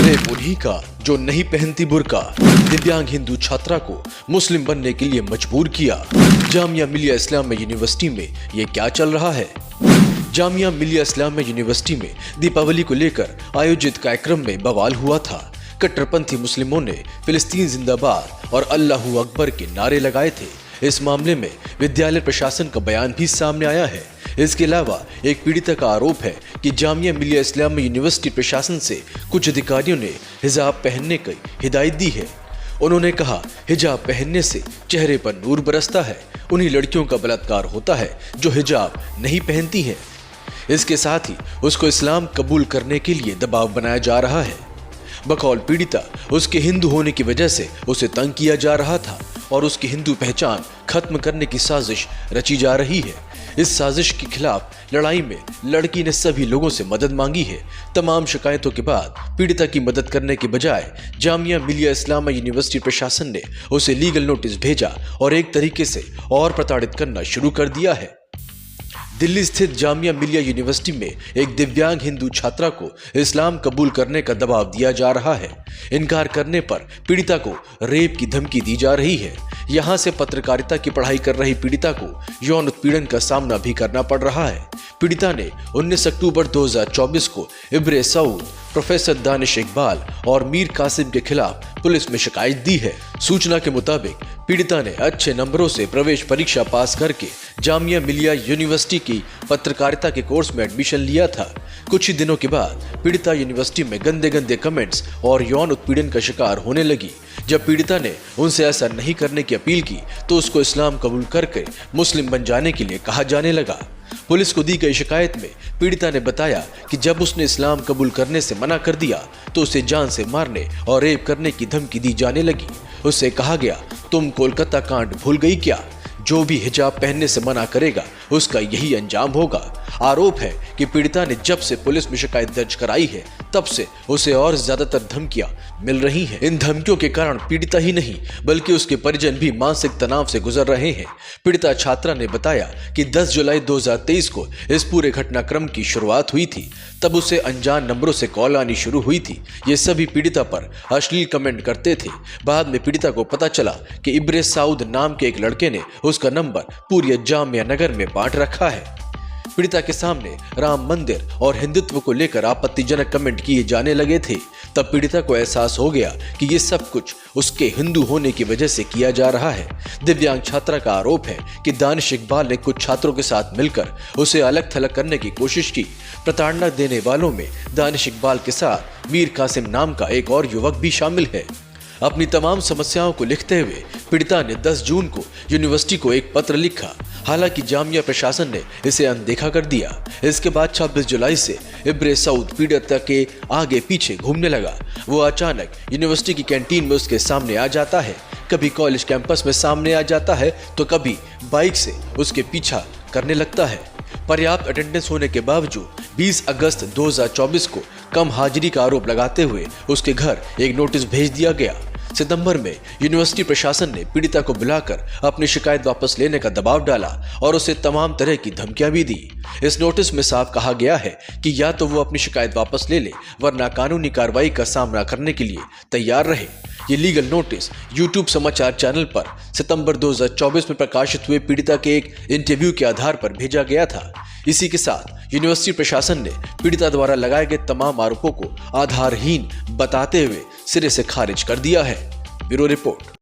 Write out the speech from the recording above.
Rape उन्हीं का जो नहीं पहनती बुर्का, दिव्यांग हिंदू छात्रा को मुस्लिम बनने के लिए मजबूर किया। जामिया मिलिया इस्लामिया यूनिवर्सिटी में ये क्या चल रहा है? जामिया मिलिया इस्लामिया यूनिवर्सिटी में दीपावली को लेकर आयोजित कार्यक्रम में बवाल हुआ था। कट्टरपंथी मुस्लिमों ने फिलिस्तीन जिंदाबाद और अल्लाहू अकबर के नारे लगाए थे। इस मामले में विद्यालय प्रशासन का बयान भी सामने आया है। इसके अलावा एक पीड़िता का आरोप है कि जामिया मिलिया इस्लामिया यूनिवर्सिटी प्रशासन से कुछ अधिकारियों ने हिजाब पहनने की हिदायत दी है। उन्होंने कहा, हिजाब पहनने से चेहरे पर नूर बरसता है। उन्हीं लड़कियों का बलात्कार होता है जो हिजाब नहीं पहनती हैं। इसके साथ ही उसको इस्लाम कबूल करने के लिए दबाव बनाया जा रहा है। बकौल पीड़िता, उसके हिंदू होने की वजह से उसे तंग किया जा रहा था और उसकी हिंदू पहचान खत्म करने की साजिश रची जा रही है। इस साजिश के खिलाफ लड़ाई में लड़की ने सभी लोगों से मदद मांगी है। तमाम शिकायतों के बाद पीड़िता की मदद करने के बजाय जामिया मिलिया इस्लामिया यूनिवर्सिटी प्रशासन ने उसे लीगल नोटिस भेजा और एक तरीके से और प्रताड़ित करना शुरू कर दिया है। दिल्ली स्थित जामिया मिलिया यूनिवर्सिटी में एक दिव्यांग हिंदू छात्रा को इस्लाम कबूल करने का दबाव दिया जा रहा है। इनकार करने पर पीड़िता को रेप की धमकी दी जा रही है। यहां से पत्रकारिता की पढ़ाई कर रही पीड़िता को यौन उत्पीड़न का सामना भी करना पड़ रहा है। पीड़िता ने 19 अक्टूबर 2024 को इब्रे सऊद, प्रोफेसर दानिश इकबाल और मीर कासिम के खिलाफ पुलिस में शिकायत दी है। सूचना के मुताबिक पीड़िता ने अच्छे नंबरों से प्रवेश परीक्षा पास करके जामिया मिलिया यूनिवर्सिटी की पत्रकारिता के कोर्स में एडमिशन लिया था। कुछ ही दिनों के बाद पीड़िता यूनिवर्सिटी में गंदे गंदे कमेंट्स और यौन उत्पीड़न का शिकार होने लगी। जब पीड़िता ने उनसे ऐसा नहीं करने की अपील की तो उसको इस्लाम कबूल करके मुस्लिम बन जाने के लिए कहा जाने लगा। पुलिस को दी गई शिकायत में पीड़िता ने बताया कि जब उसने इस्लाम कबूल करने से मना कर दिया तो उसे जान से मारने और रेप करने की धमकी दी जाने लगी। उससे कहा गया, तुम कोलकाता कांड भूल गई क्या? जो भी हिजाब पहनने से मना करेगा उसका यही अंजाम होगा। आरोप है कि पीड़िता ने जब से पुलिस में शिकायत दर्ज कराई है तब से उसे और ज्यादातर धमकियां मिल रही हैं। इन धमकियों के कारण पीड़िता ही नहीं बल्कि उसके परिजन भी मानसिक तनाव से गुजर रहे हैं। पीड़िता छात्रा ने बताया कि 10 जुलाई 2023 को इस पूरे घटनाक्रम की शुरुआत हुई थी। तब उसे अनजान नंबरों से कॉल आनी शुरू हुई थी। ये सभी पीड़िता पर अश्लील कमेंट करते थे। बाद में पीड़िता को पता चला कि इब्रे सऊद नाम के एक लड़के ने उसका नंबर पूरी जामिया नगर में बांट रखा है। पीड़िता के सामने राम मंदिर और हिंदुत्व को लेकर आपत्तिजनक कमेंट किए जाने लगे थे। तब पीड़िता को एहसास हो गया कि ये सब कुछ उसके हिंदू होने की वजह से किया जा रहा है। दिव्यांग छात्रा का आरोप है कि दानिश इकबाल ने कुछ छात्रों के साथ मिलकर उसे अलग थलग करने की कोशिश की। प्रताड़ना देने वालों में दानिश इकबाल के साथ मीर कासिम नाम का एक और युवक भी शामिल है। अपनी तमाम समस्याओं को लिखते हुए पीड़िता ने 10 जून को यूनिवर्सिटी को एक पत्र लिखा। हालांकि जामिया प्रशासन ने इसे अनदेखा कर दिया। इसके बाद 26 जुलाई से इब्रे सऊद पीड़िता के आगे पीछे घूमने लगा। वो अचानक यूनिवर्सिटी की कैंटीन में उसके सामने आ जाता है, कभी कॉलेज कैंपस में सामने आ जाता है तो कभी बाइक से उसके पीछा करने लगता है। पर्याप्त अटेंडेंस होने के बावजूद 20 अगस्त 2024 को कम हाजिरी का आरोप लगाते हुए उसके घर एक नोटिस भेज दिया गया। सितंबर में यूनिवर्सिटी प्रशासन ने पीड़िता को बुलाकर अपनी शिकायत वापस लेने का दबाव डाला और उसे तमाम तरह की धमकियां भी दी। इस नोटिस में साफ कहा गया है कि या तो वो अपनी शिकायत वापस ले ले वरना कानूनी कार्रवाई का सामना करने के लिए तैयार रहे। ये लीगल नोटिस यूट्यूब समाचार चैनल पर सितंबर 2024 में प्रकाशित हुए पीड़िता के एक इंटरव्यू के आधार पर भेजा गया था। इसी के साथ यूनिवर्सिटी प्रशासन ने पीड़िता द्वारा लगाए गए तमाम आरोपों को आधारहीन बताते हुए सिरे से खारिज कर दिया है। Bureau report.